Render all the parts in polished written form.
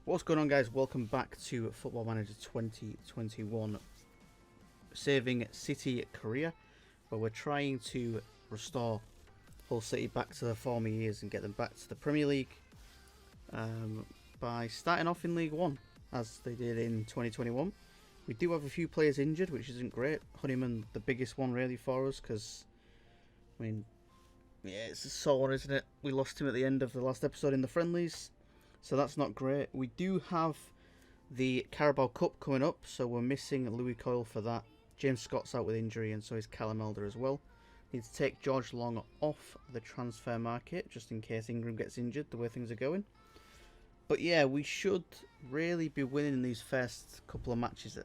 What's going on, guys? Welcome back to Football Manager 2021, saving City Korea, where we're trying to restore Hull City back to their former years and get them back to the Premier League by starting off in League One, as they did in 2021. We do have a few players injured, which isn't great. Honeyman, the biggest one really for us, because, I mean, yeah, it's a sore one, isn't it? We lost him at the end of the last episode in the friendlies. So that's not great. We do have the Carabao Cup coming up, so we're missing Louis Coyle for that. James Scott's out with injury, and so is Callum Elder as well. Need to take George Long off the transfer market, just in case Ingram gets injured, the way things are going. But yeah, we should really be winning these first couple of matches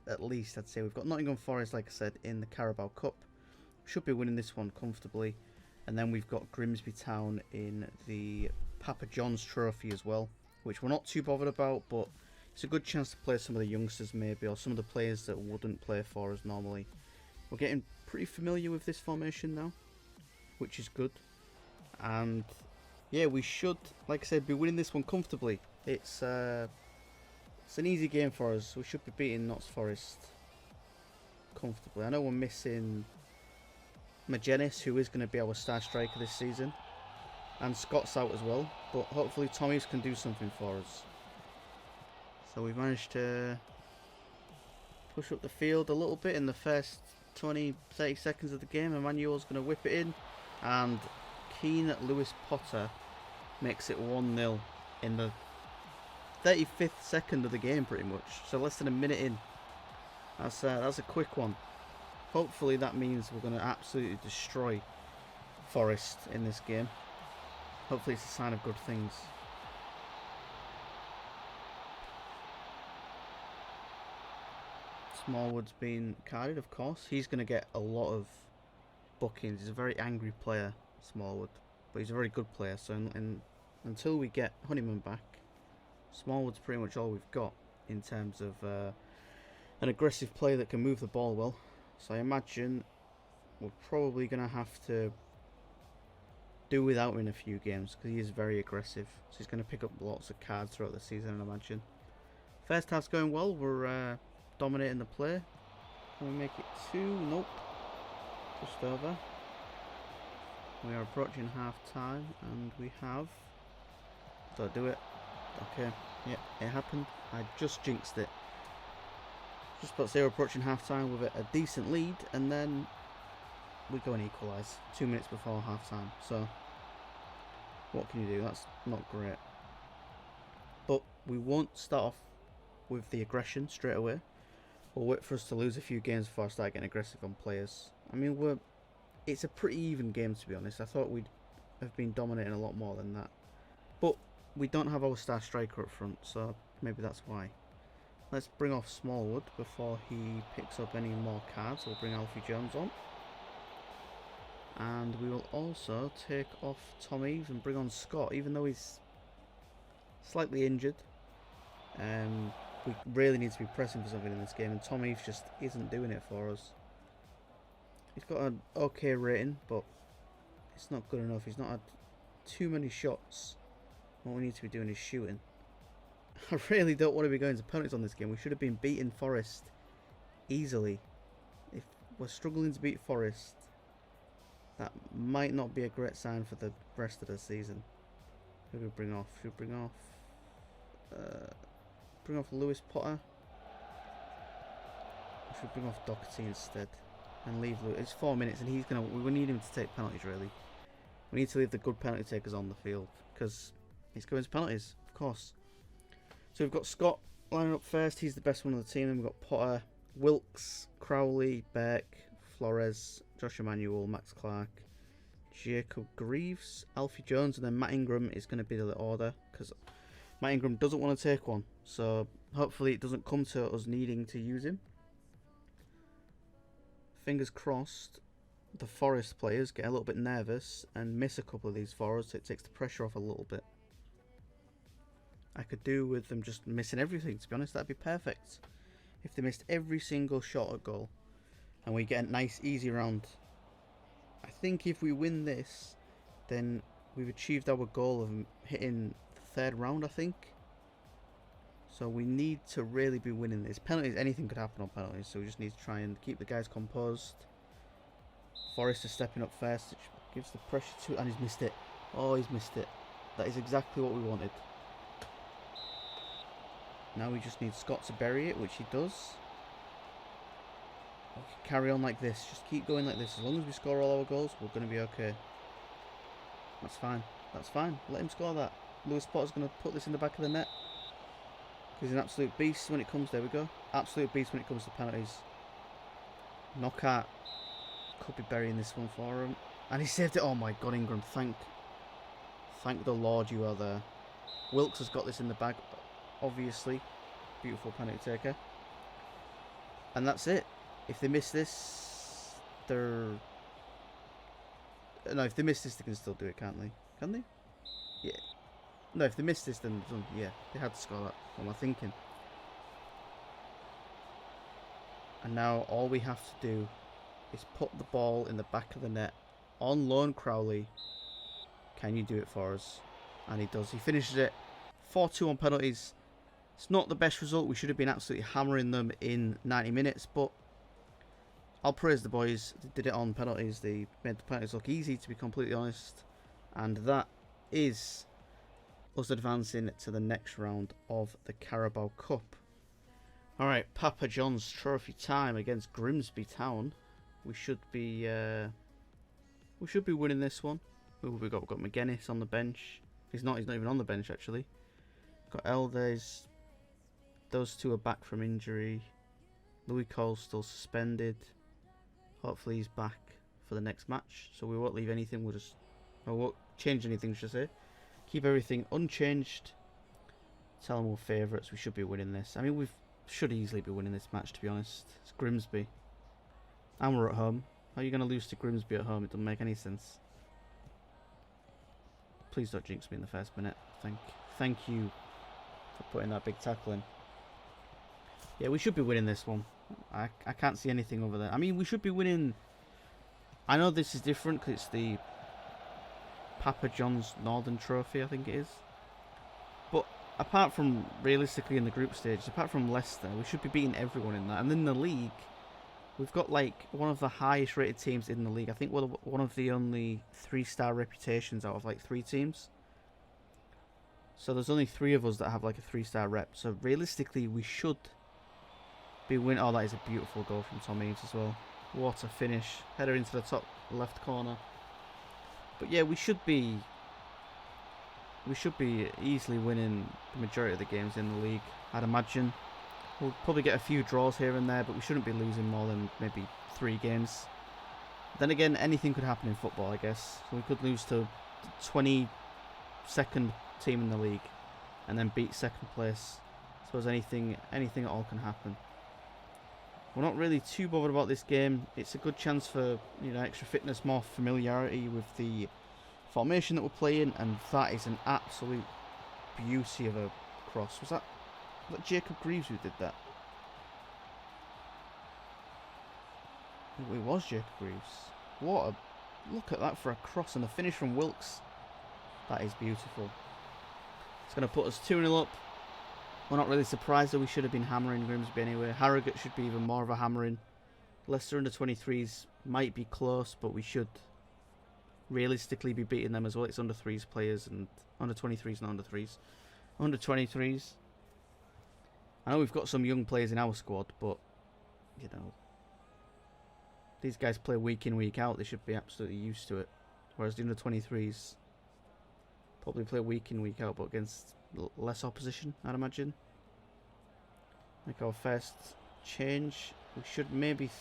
at least, I'd say. We've got Nottingham Forest, like I said, in the Carabao Cup. Should be winning this one comfortably. And then we've got Grimsby Town in the Papa John's Trophy as well, which we're not too bothered about, but it's a good chance to play some of the youngsters maybe, or some of the players that wouldn't play for us normally. We're getting pretty familiar with this formation now, which is good. And yeah, we should, like I said, be winning this one comfortably. It's an easy game for us. We should be beating Notts Forest comfortably. I know we're missing Magenis, who is going to be our star striker this season, and Scott's out as well, but hopefully Tommy's can do something for us. So we've managed to push up the field a little bit in the first 20-30 seconds of the game. Emmanuel's going to whip it in, and Keane Lewis Potter makes it 1-0 in the 35th second of the game pretty much, so less than a minute in. That's a quick one. Hopefully that means we're going to absolutely destroy Forest in this game. Hopefully it's a sign of good things. Smallwood's been carded, of course. He's going to get a lot of bookings. He's a very angry player, Smallwood, but he's a very good player. So until we get Honeyman back, Smallwood's pretty much all we've got in terms of an aggressive player that can move the ball well. So I imagine we're probably going to have to do without him in a few games, because he is very aggressive. So he's going to pick up lots of cards throughout the season, I imagine. First half's going well. We're dominating the play. Can we make it 2? Nope. Just over. We are approaching half time, and we have... Don't do it. Okay. Yep, it happened. I just jinxed it. Just about to say we're approaching half time with a decent lead, and then we go and equalise 2 minutes before half time. So what can you do? That's not great. But we won't start off with the aggression straight away. We'll wait for us to lose a few games before I start getting aggressive on players. I mean, it's a pretty even game, to be honest. I thought we'd have been dominating a lot more than that. But we don't have our star striker up front, so maybe that's why. Let's bring off Smallwood before he picks up any more cards. We'll bring Alfie Jones on. And we will also take off Tom Eves and bring on Scott, even though he's slightly injured. We really need to be pressing for something in this game, and Tom Eves just isn't doing it for us. He's got an okay rating, but it's not good enough. He's not had too many shots. What we need to be doing is shooting. I really don't want to be going to penalties on this game. We should have been beating Forest easily. If we're struggling to beat Forest, that might not be a great sign for the rest of the season. Who do we bring off? Should we bring off Lewis Potter? Or should we bring off Doherty instead and leave Lewis? It's 4 minutes, and we need him to take penalties. Really, we need to leave the good penalty takers on the field, because he's going to penalties, of course. So we've got Scott lining up first. He's the best one on the team. Then we've got Potter, Wilkes, Crowley, Beck, Flores, Josh Emmanuel, Max Clark, Jacob Greaves, Alfie Jones, and then Matt Ingram is going to be the order, because Matt Ingram doesn't want to take one. So hopefully it doesn't come to us needing to use him. Fingers crossed the Forest players get a little bit nervous and miss a couple of these for us, so it takes the pressure off a little bit. I could do with them just missing everything, to be honest. That'd be perfect. If they missed every single shot at goal and we get a nice easy round. I think if we win this, then we've achieved our goal of hitting the 3rd round, I think. So we need to really be winning this. Penalties, anything could happen on penalties, so we just need to try and keep the guys composed. Forrester stepping up first, which gives the pressure to it, and he's missed it. Oh, he's missed it. That is exactly what we wanted. Now we just need Scott to bury it, which he does. We can carry on like this. Just keep going like this. As long as we score all our goals, we're going to be okay. That's fine. That's fine. Let him score that. Lewis Potter's going to put this in the back of the net. He's an absolute beast when it comes. There we go. Absolute beast when it comes to penalties. Knockout. Could be burying this one for him. And he saved it. Oh my god, Ingram. Thank the Lord you are there. Wilkes has got this in the bag, obviously. Beautiful penalty taker. And that's it. If they miss this, they're... No, if they miss this, they can still do it, can't they? Can they? Yeah. No, if they miss this, then yeah, they had to score that. What am I thinking? And now all we have to do is put the ball in the back of the net on loan Crowley. Can you do it for us? And he does. He finishes it. 4-2 on penalties. It's not the best result. We should have been absolutely hammering them in 90 minutes, but I'll praise the boys. They did it on penalties. They made the penalties look easy, to be completely honest. And that is us advancing to the next round of the Carabao Cup. Alright, Papa John's trophy time against Grimsby Town. We should be winning this one. Who have we got? We've got McGuinness on the bench. He's not even on the bench actually. Got Elders. Those two are back from injury. Louis Cole's still suspended. Hopefully he's back for the next match. So we won't leave anything. We won't change anything, should I say. Keep everything unchanged. Tell them we're favourites. We should be winning this. I mean, we should easily be winning this match, to be honest. It's Grimsby. And we're at home. How are you going to lose to Grimsby at home? It doesn't make any sense. Please don't jinx me in the first minute. Thank you for putting that big tackle in. Yeah, we should be winning this one. I can't see anything over there. I mean, we should be winning. I know this is different because it's the Papa John's Northern Trophy, I think it is. But apart from, realistically, in the group stage, apart from Leicester, we should be beating everyone in that. And in the league, we've got like one of the highest rated teams in the league. I think we're one of the only 3-star reputations out of like 3 teams. So there's only 3 of us that have like a 3-star rep. So realistically, we should be winning. Oh, that is a beautiful goal from Tom Eaves as well. What a finish. Header into the top left corner. But yeah, we should be easily winning the majority of the games in the league, I'd imagine. We'll probably get a few draws here and there, but we shouldn't be losing more than maybe 3 games. Then again, anything could happen in football, I guess. So we could lose to the 22nd team in the league and then beat 2nd place. I suppose anything at all can happen. We're not really too bothered about this game. It's a good chance for, you know, extra fitness, more familiarity with the formation that we're playing, and that is an absolute beauty of a cross. Was that Jacob Greaves who did that? It was Jacob Greaves. Look at that for a cross, and the finish from Wilkes. That is beautiful. It's going to put us 2-0 up. We're not really surprised that we should have been hammering Grimsby anyway. Harrogate should be even more of a hammering. Leicester under 23s might be close, but we should realistically be beating them as well. It's under 3s players and under 23s, not under 3s. Under 23s. I know we've got some young players in our squad, but you know, these guys play week in, week out. They should be absolutely used to it. Whereas the under 23s probably play week in, week out, but against less opposition, I'd imagine. Make our first change. We should maybe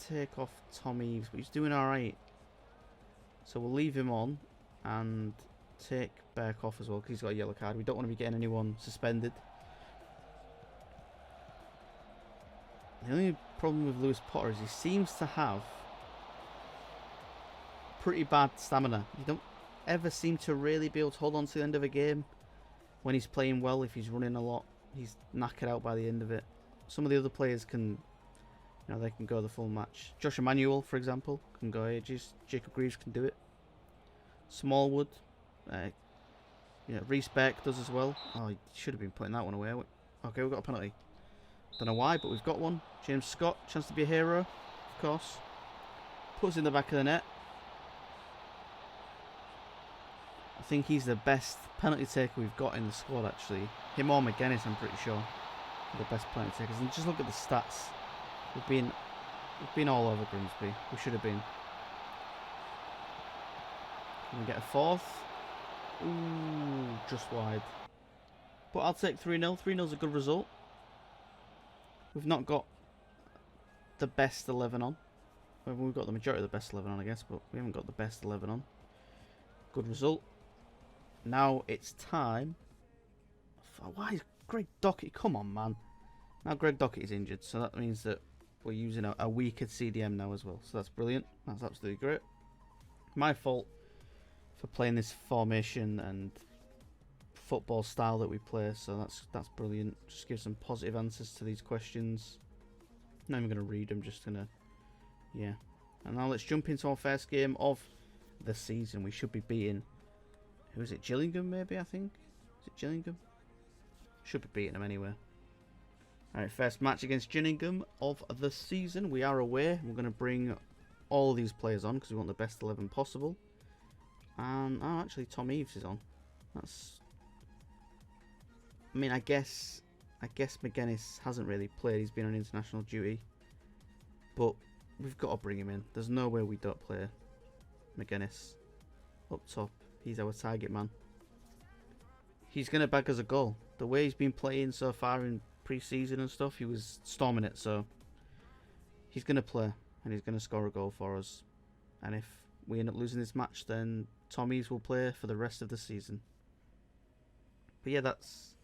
take off Tom Eaves, but he's doing alright. So we'll leave him on and take Burke off as well because he's got a yellow card. We don't want to be getting anyone suspended. The only problem with Lewis Potter is he seems to have pretty bad stamina. You don't ever seem to really be able to hold on to the end of a game when he's playing well. If he's running a lot, he's knackered out by the end of it. Some of the other players can, you know, they can go the full match. Josh Emmanuel, for example, can go ages. Jacob Greaves can do it. Smallwood, Yeah, Respec does as well. Oh, he should have been putting that one away. Okay, we've got a penalty. Don't know why, but we've got one. James Scott, chance to be a hero, of course. Puts it in the back of the net. I think he's the best penalty taker we've got in the squad, actually. Him or McGuinness, I'm pretty sure, are the best penalty takers. And just look at the stats. We've been all over Grimsby. We should have been. Can we get a fourth? Ooh, just wide. But I'll take 3-0. 3-0's a good result. We've not got the best 11 on. Well, we've got the majority of the best 11 on, I guess, but we haven't got the best 11 on. Good result. Now it's time. Why is Greg Dockett? Come on, man. Now Greg Dockett is injured, so that means that we're using a weaker CDM now as well. So that's brilliant. That's absolutely great. My fault for playing this formation and football style that we play, so that's brilliant. Just give some positive answers to these questions. Not even going to read them, just going to, yeah. And now let's jump into our first game of the season. We should be beating, who is it, Gillingham maybe, I think? Is it Gillingham? Should be beating them anyway. Alright, first match against Gillingham of the season. We are away. We're going to bring all these players on because we want the best 11 possible. And, oh, actually Tom Eves is on. That's, I mean, I guess McGuinness hasn't really played. He's been on international duty. But we've got to bring him in. There's no way we don't play McGuinness up top. He's our target man. He's going to bag us a goal. The way he's been playing so far in pre-season and stuff, he was storming it. So he's going to play and he's going to score a goal for us. And if we end up losing this match, then Tommy's will play for the rest of the season. But yeah, that's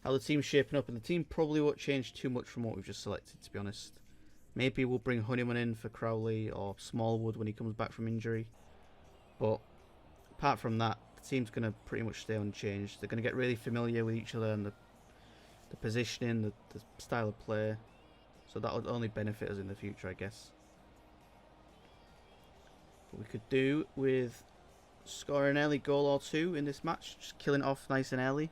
how the team's shaping up. And the team probably won't change too much from what we've just selected, to be honest. Maybe we'll bring Honeyman in for Crowley or Smallwood when he comes back from injury. But apart from that, the team's going to pretty much stay unchanged. They're going to get really familiar with each other and the positioning, the style of play. So that'll only benefit us in the future, I guess. But we could do with scoring an early goal or two in this match. Just killing it off nice and early.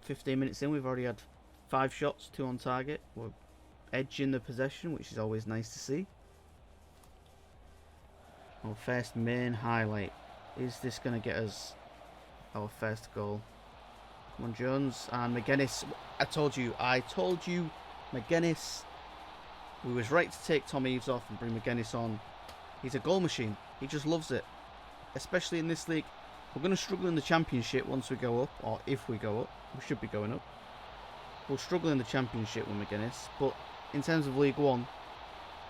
15 minutes in, we've already had 5 shots, 2 on target. We're edging the possession, which is always nice to see. Our first main highlight. Is this going to get us our first goal? Come on, Jones and McGuinness. I told you, McGuinness. We was right to take Tom Eves off and bring McGuinness on. He's a goal machine. He just loves it. Especially in this league. We're going to struggle in the championship once we go up, or if we go up. We should be going up. We'll struggle in the championship with McGuinness, but in terms of League One,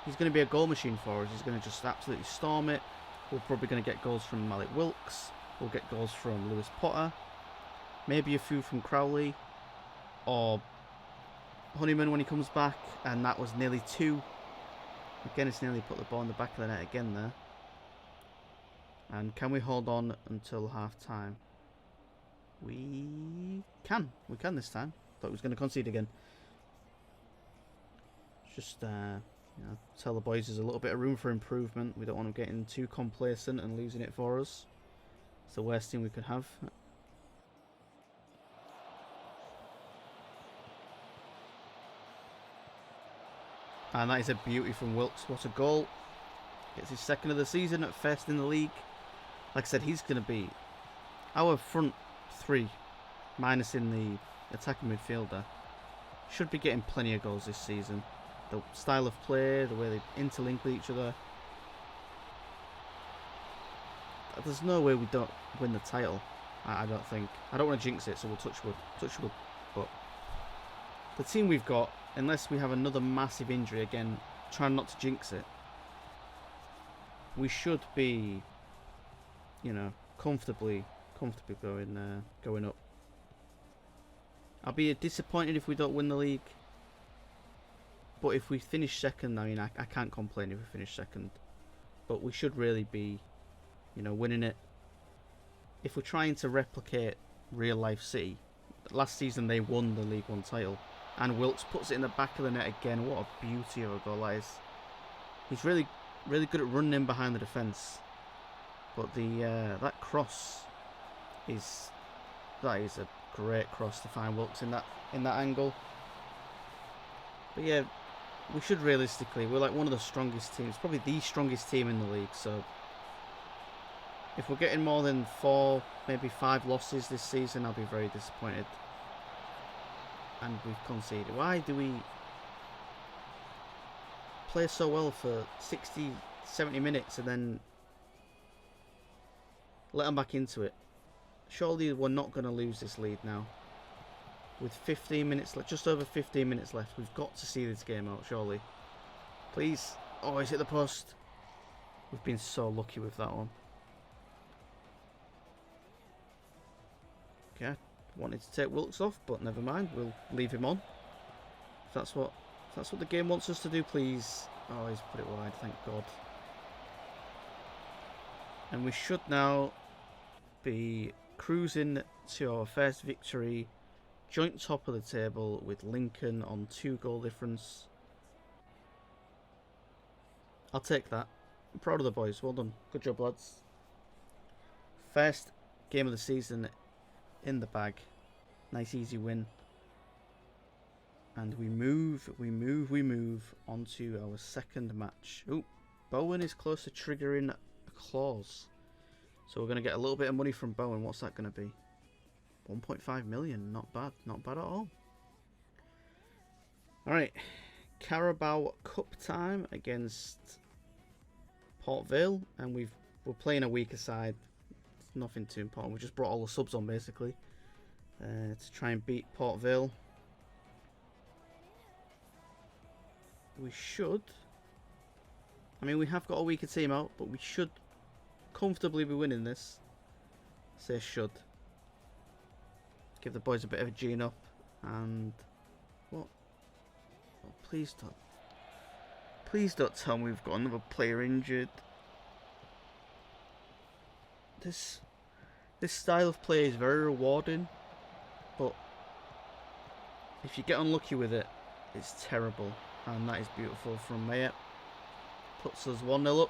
he's going to be a goal machine for us. He's going to just absolutely storm it. We're probably going to get goals from Malik Wilkes. We'll get goals from Lewis Potter. Maybe a few from Crowley. Or Honeyman when he comes back. And that was nearly 2. McGuinness nearly put the ball in the back of the net again there. And can we hold on until half time? We can. We can this time. Thought he was going to concede again. Just you know, tell the boys there's a little bit of room for improvement. We don't want them getting too complacent and losing it for us. It's the worst thing we could have. And that is a beauty from Wilkes. What a goal. Gets his second of the season at first in the league. Like I said, he's going to be our front 3, minus in the attacking midfielder. Should be getting plenty of goals this season. The style of play, the way they interlink with each other. There's no way we don't win the title. I don't think. I don't want to jinx it, so we'll touch wood. Touch wood. But the team we've got, unless we have another massive injury again, trying not to jinx it, we should be, you know, comfortably going up. I'll be disappointed if we don't win the league. But if we finish second, I mean, I can't complain if we finish second. But we should really be, you know, winning it. If we're trying to replicate real life City, last season they won the League One title. And Wilkes puts it in the back of the net again. What a beauty of a goal that is. He's really good at running in behind the defence. But the that cross is a great cross to find Wilkes in that angle. But yeah, we should realistically, we're like one of the strongest teams, probably the strongest team in the league. So if we're getting more than 4, maybe 5 losses this season, I'll be very disappointed. And we've conceded. Why do we play so well for 60, 70 minutes and then let them back into it? Surely we're not going to lose this lead now. With 15 minutes left, just over 15 minutes left, we've got to see this game out, surely. Please. Oh, he's hit the post. We've been so lucky with that one. Okay, wanted to take Wilkes off, but never mind. We'll leave him on. If that's what the game wants us to do, please. Oh, he's put it wide, thank God. And we should now be cruising to our first victory. Joint top of the table with Lincoln on 2 goal difference. I'll take that. I'm proud of the boys. Well done. Good job, lads. First game of the season in the bag. Nice easy win. And we move onto our second match. Ooh, Bowen is close to triggering a clause. So we're going to get a little bit of money from Bowen. What's that going to be? 1.5 million. Not bad. Not bad at all. Alright. Carabao Cup time against Port Vale. And we're playing a weaker side. It's nothing too important. We just brought all the subs on basically. To try and beat Port Vale. We should. I mean, we have got a weaker team out, but we should comfortably be winning this. Say should. Give the boys a bit of a gene up. And what? Oh, please don't. Please don't tell me we've got another player injured. This style of play is very rewarding, but if you get unlucky with it, it's terrible. And that is beautiful from Mihevc. Puts us 1-0 up.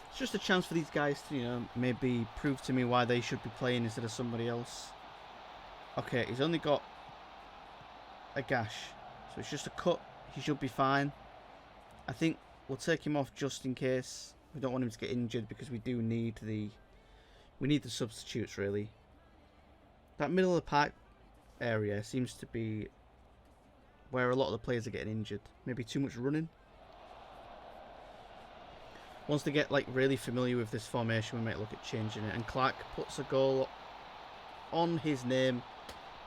It's just a chance for these guys to, you know, maybe prove to me why they should be playing instead of somebody else. Okay, he's only got a gash, so it's just a cut. He should be fine. I think we'll take him off just in case. We don't want him to get injured because we do need the substitutes really. That middle of the park area seems to be where a lot of the players are getting injured. Maybe too much running. Once they get like really familiar with this formation, we might look at changing it. And Clark puts a goal on his name.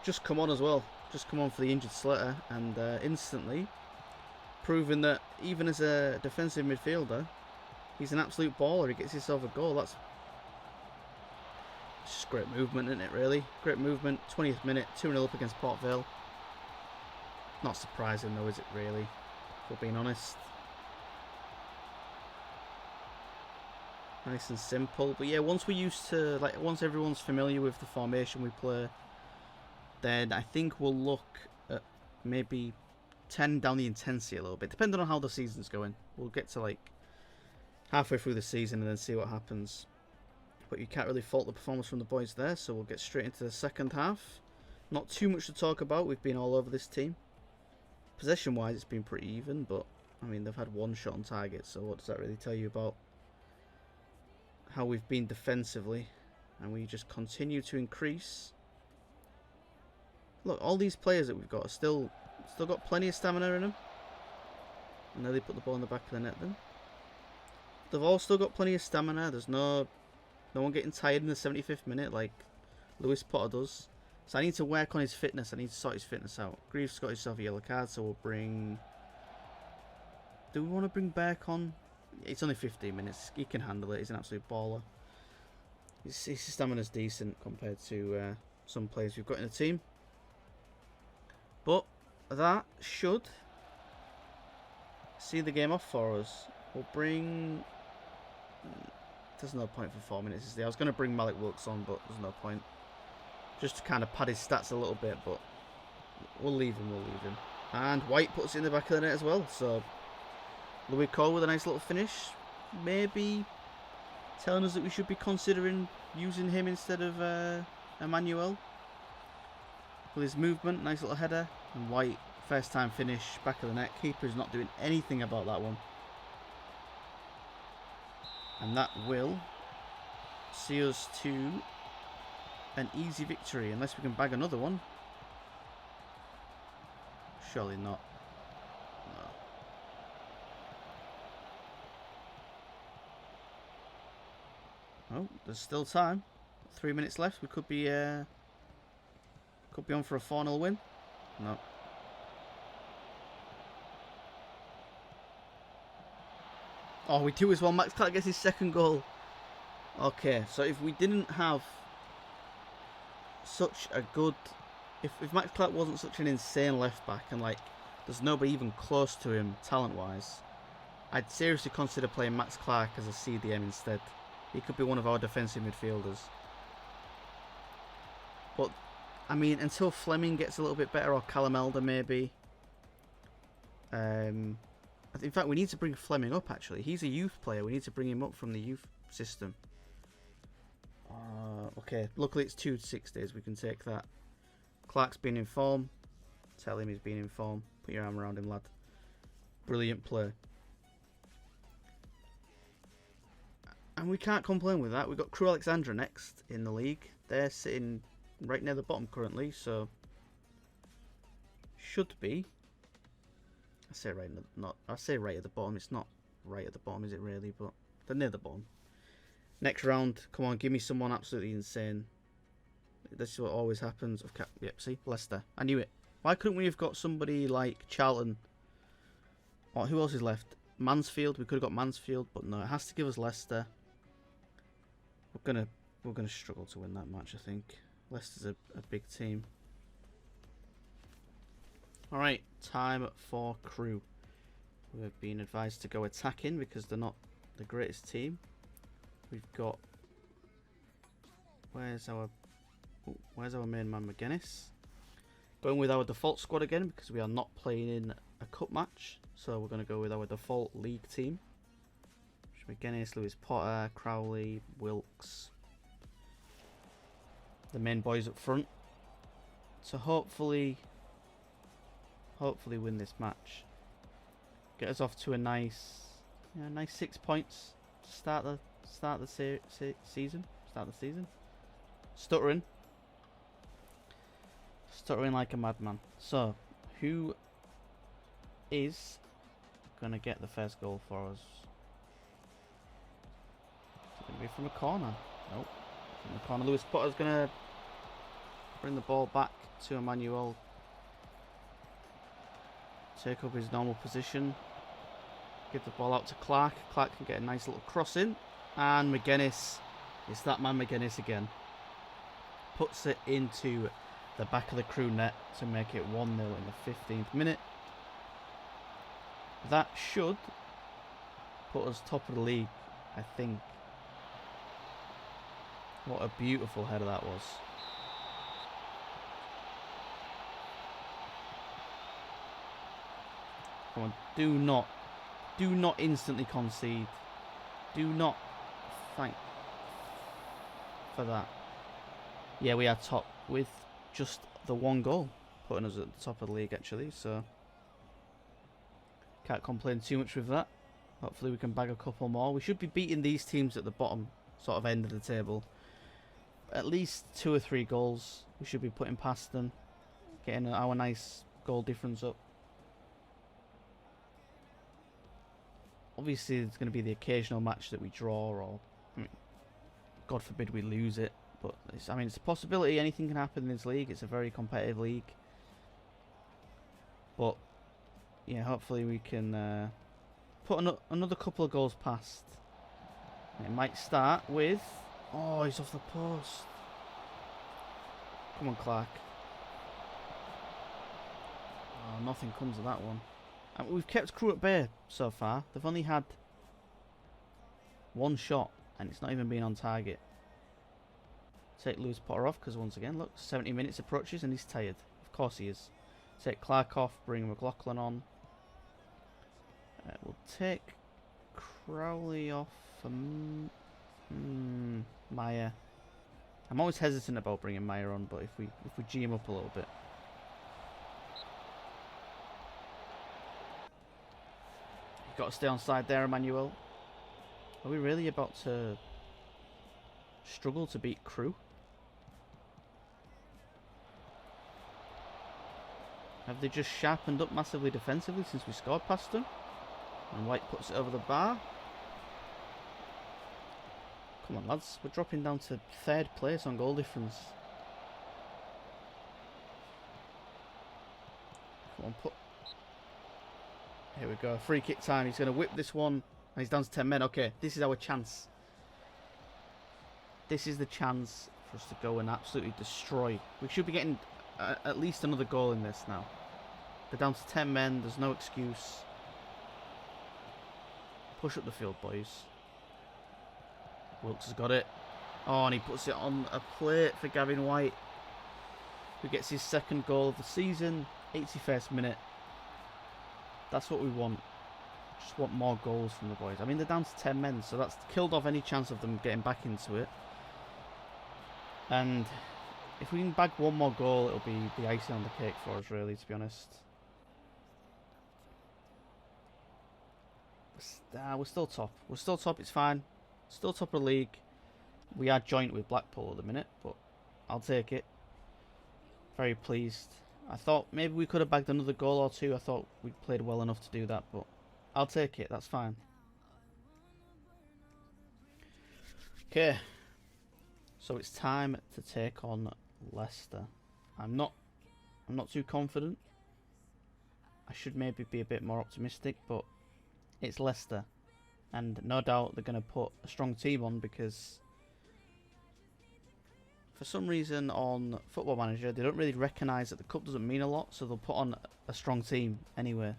Just come on as well. Just come on for the injured Slater. And instantly proving that even as a defensive midfielder, he's an absolute baller. He gets himself a goal. That's just great movement, isn't it, really? Great movement. 20th minute, 2-0 up against Port Vale. Not surprising though, is it really? If we're being honest. Nice and simple. But yeah, once we're used to, like, once everyone's familiar with the formation we play, then I think we'll look at maybe turning down the intensity a little bit, depending on how the season's going. We'll get to like halfway through the season and then see what happens. But you can't really fault the performance from the boys there, so we'll get straight into the second half. Not too much to talk about. We've been all over this team. Possession-wise, it's been pretty even, but I mean, they've had 1 shot on target, so what does that really tell you about how we've been defensively? And we just continue to increase. Look, all these players that we've got are still got plenty of stamina in them. And now they put the ball in the back of the net then. They've all still got plenty of stamina. There's no one getting tired in the 75th minute like Lewis Potter does. So I need to work on his fitness. I need to sort his fitness out. Greaves got himself a yellow card, so we'll bring... Do we want to bring Beck on? It's only 15 minutes. He can handle it. He's an absolute baller. His stamina's decent compared to some players we've got in the team. But that should see the game off for us. We'll bring... There's no point for 4 minutes, is there? I was going to bring Malik Wilkes on, but there's no point. Just to kind of pad his stats a little bit, but we'll leave him, And White puts it in the back of the net as well, so Louis Cole with a nice little finish. Maybe telling us that we should be considering using him instead of Emmanuel. With his movement, nice little header. And White, first time finish, back of the net. Keeper's not doing anything about that one. And that will see us to an easy victory, unless we can bag another one. Surely not. No. Oh, there's still time. 3 minutes left. We could be on for a 4-0 win. No. Oh, we do as well. Max Clark gets his second goal. Okay, so if we didn't have such a good... If Max Clark wasn't such an insane left back and like there's nobody even close to him talent-wise, I'd seriously consider playing Max Clark as a CDM instead. He could be one of our defensive midfielders. But, I mean, until Fleming gets a little bit better, or Callum Elder maybe. In fact, we need to bring Fleming up, actually. He's a youth player. We need to bring him up from the youth system. Okay, luckily it's 2 to 6 days. We can take that. Clark's been in form. Tell him he's been in form. Put your arm around him, lad. Brilliant play. And we can't complain with that. We've got Crew Alexandra next in the league. They're sitting right near the bottom currently, so should be. I say right at the bottom. It's not right at the bottom, is it really? But they're near the bottom. Next round, come on, give me someone absolutely insane. This is what always happens. Yep, see, Leicester. I knew it. Why couldn't we have got somebody like Charlton? Or who else is left? Mansfield. We could have got Mansfield, but no, it has to give us Leicester. We're gonna struggle to win that match, I think. Leicester's a big team. Alright, time for Crew. We've been advised to go attacking because they're not the greatest team. We've got... Where's our main man, McGuinness? Going with our default squad again because we are not playing in a cup match. So we're going to go with our default league team. McGuinness, Lewis Potter, Crowley, Wilkes. The main boys up front. So hopefully win this match. Get us off to a nice 6 points to start the season. Stuttering like a madman. So who is gonna get the first goal for us? Is it gonna be from a corner? Nope. From the corner. Lewis Potter's gonna bring the ball back to Emmanuel. Take up his normal position. Give the ball out to Clark. Clark can get a nice little cross in. And McGuinness, it's that man McGuinness again. Puts it into the back of the Crew net to make it 1-0 in the 15th minute. That should put us top of the league, I think. What a beautiful header that was. Come on, do not instantly concede. Do not thank for that. Yeah, we are top with just the 1 goal, putting us at the top of the league actually, so can't complain too much with that. Hopefully we can bag a couple more. We should be beating these teams at the bottom sort of end of the table. At least 2 or 3 goals we should be putting past them, getting our nice goal difference up. Obviously there's going to be the occasional match that we draw, or I mean, God forbid we lose it. But it's a possibility. Anything can happen in this league. It's a very competitive league. But yeah, hopefully we can put another couple of goals past. It might start with... Oh, he's off the post. Come on, Clark. Oh, nothing comes of that one. And we've kept Crew at bay so far. They've only had 1 shot, and it's not even been on target. Take Lewis Potter off, because once again, look, 70 minutes approaches and he's tired. Of course he is. Take Clark off, bring McLaughlin on. We'll take Crowley off. Maya. I'm always hesitant about bringing Maya on, but if we G him up a little bit. You've got to stay on side there, Emmanuel. Are we really about to struggle to beat Crew? Have they just sharpened up massively defensively since we scored past them? And White puts it over the bar. Come on, lads. We're dropping down to 3rd place on goal difference. Come on, put... Here we go. Free kick time. He's going to whip this one. And he's down to 10 men. Okay, this is our chance. This is the chance for us to go and absolutely destroy. We should be getting at least another goal in this now. They're down to 10 men. There's no excuse. Push up the field, boys. Wilkes has got it. Oh, and he puts it on a plate for Gavin White, who gets his 2nd goal of the season. 81st minute. That's what we want. Just want more goals from the boys. I mean, they're down to 10 men, so that's killed off any chance of them getting back into it. And if we can bag one more goal, it'll be the icing on the cake for us, really, to be honest. We're still top. We're still top, it's fine. Still top of the league. We are joint with Blackpool at the minute, but I'll take it. Very pleased. I thought maybe we could have bagged another goal or two. I thought we played well enough to do that, but I'll take it. That's fine. Okay. So it's time to take on Leicester. I'm not too confident. I should maybe be a bit more optimistic, but it's Leicester. And no doubt they're going to put a strong team on, because for some reason on Football Manager they don't really recognise that the cup doesn't mean a lot, so they'll put on a strong team anyway.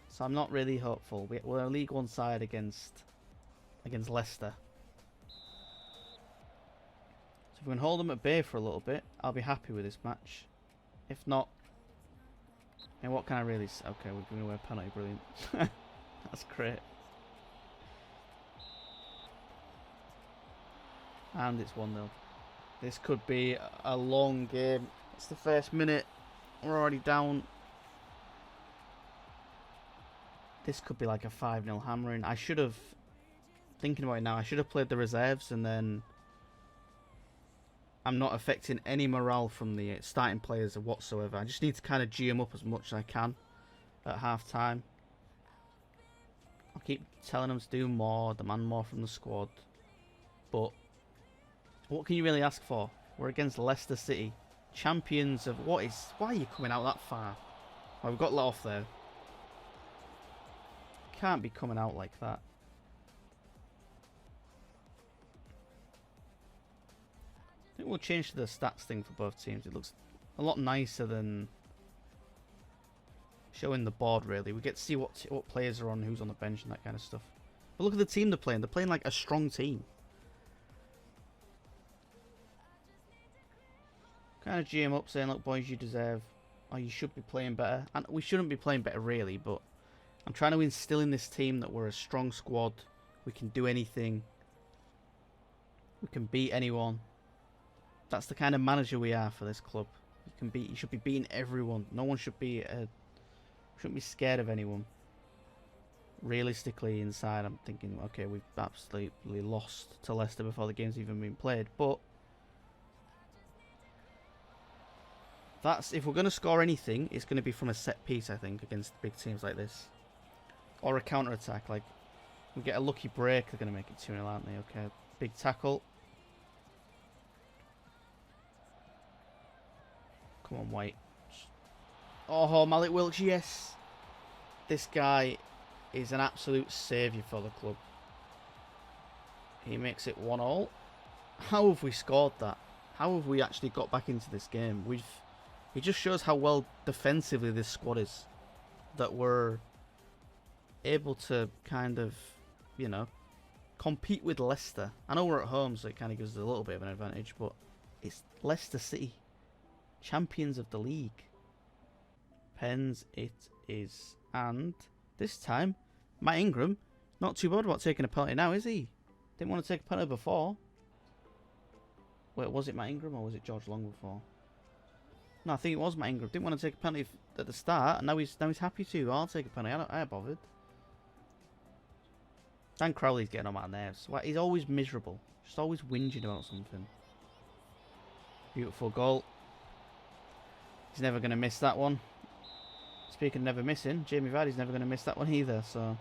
So I'm not really hopeful. We're a League One side against Leicester. So if we can hold them at bay for a little bit, I'll be happy with this match. If not, and what can I really say? Okay, we're giving away a penalty, brilliant. That's great. And it's 1-0. This could be a long game. It's the 1st minute. We're already down. This could be like a 5-0 hammering. I should have, thinking about it now, I should have played the reserves, and then I'm not affecting any morale from the starting players whatsoever. I just need to kind of G them up as much as I can at half time. I'll keep telling them to do more, demand more from the squad. But what can you really ask for? We're against Leicester City, champions of what is... Why are you coming out that far? Well, we've got let off there. Can't be coming out like that. I think we'll change the stats thing for both teams. It looks a lot nicer than showing the board, really. We get to see what players are on, who's on the bench and that kind of stuff. But look at the team they're playing. They're playing like a strong team. Kind of GM up saying, look boys, you deserve, or you should be playing better. And we shouldn't be playing better really, but I'm trying to instill in this team that we're a strong squad. We can do anything. We can beat anyone. That's the kind of manager we are for this club. You should be beating everyone. No one should be shouldn't be scared of anyone. Realistically, inside, I'm thinking, okay, we've absolutely lost to Leicester before the game's even been played. But that's, if we're going to score anything, it's going to be from a set piece, I think, against big teams like this, or a counter attack. Like, we get a lucky break, they're going to make it 2-0, aren't they? Okay, big tackle. Come on, White. Oh, Malik Wilkes, yes. This guy is an absolute saviour for the club. He makes it 1-1. How have we scored that? How have we actually got back into this game? It just shows how well defensively this squad is. That we're able to kind of, you know, compete with Leicester. I know we're at home, so it kind of gives us a little bit of an advantage, but it's Leicester City, champions of the league. Pens it is. And this time, Matt Ingram Not too bothered about taking a penalty now, is he? Didn't want to take a penalty before. Wait, was it Matt Ingram or was it George Long before? No, I think it was Matt Ingram. Didn't want to take a penalty at the start, and now he's happy to. I'll take a penalty. I ain't bothered. Dan Crowley's getting on my nerves. He's always miserable. Just always whinging about something. Beautiful goal. He's never going to miss that one. Speaking of never missing, Jamie Vardy's never going to miss that one either, so...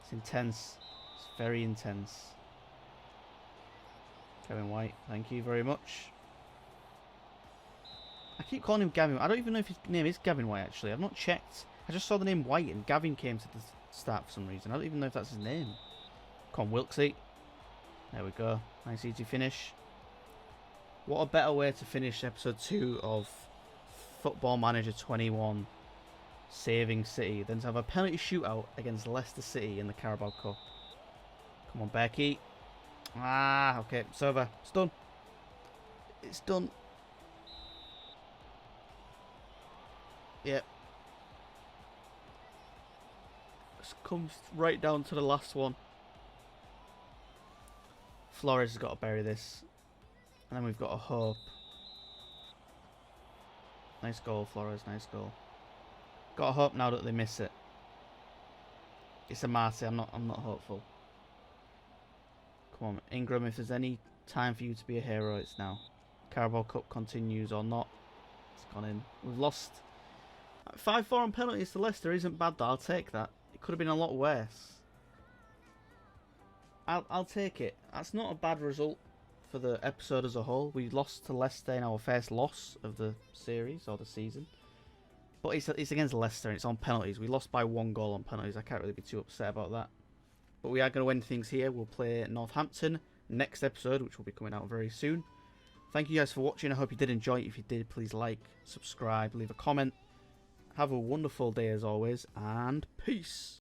It's intense. It's very intense. Gavin White, thank you very much. I keep calling him Gavin. I don't even know if his name is Gavin White, actually. I've not checked. I just saw the name White and Gavin came to the start for some reason. I don't even know if that's his name. Come on, Wilksy. There we go. Nice easy finish. What a better way to finish episode 2 of Football Manager 21 saving City than to have a penalty shootout against Leicester City in the Carabao Cup. Come on, Becky. Ah, okay, it's over. It's done. It's done. Yep. This comes right down to the last one. Flores has got to bury this. And then we've got to hope. Nice goal, Flores. Nice goal. Got to hope now that they miss it. It's a Marty. I'm not hopeful. Come on, Ingram. If there's any time for you to be a hero, it's now. Carabao Cup continues or not. It's gone in. We've lost 5-4 on penalties to Leicester. Isn't bad though. I'll take that. It could have been a lot worse. I'll take it. That's not a bad result for the episode as a whole. We lost to Leicester in our first loss of the series or the season. But it's against Leicester and it's on penalties. We lost by 1 goal on penalties. I can't really be too upset about that. But we are going to win things here. We'll play Northampton next episode, which will be coming out very soon. Thank you guys for watching. I hope you did enjoy it. If you did, please like, subscribe, leave a comment. Have a wonderful day as always, and peace.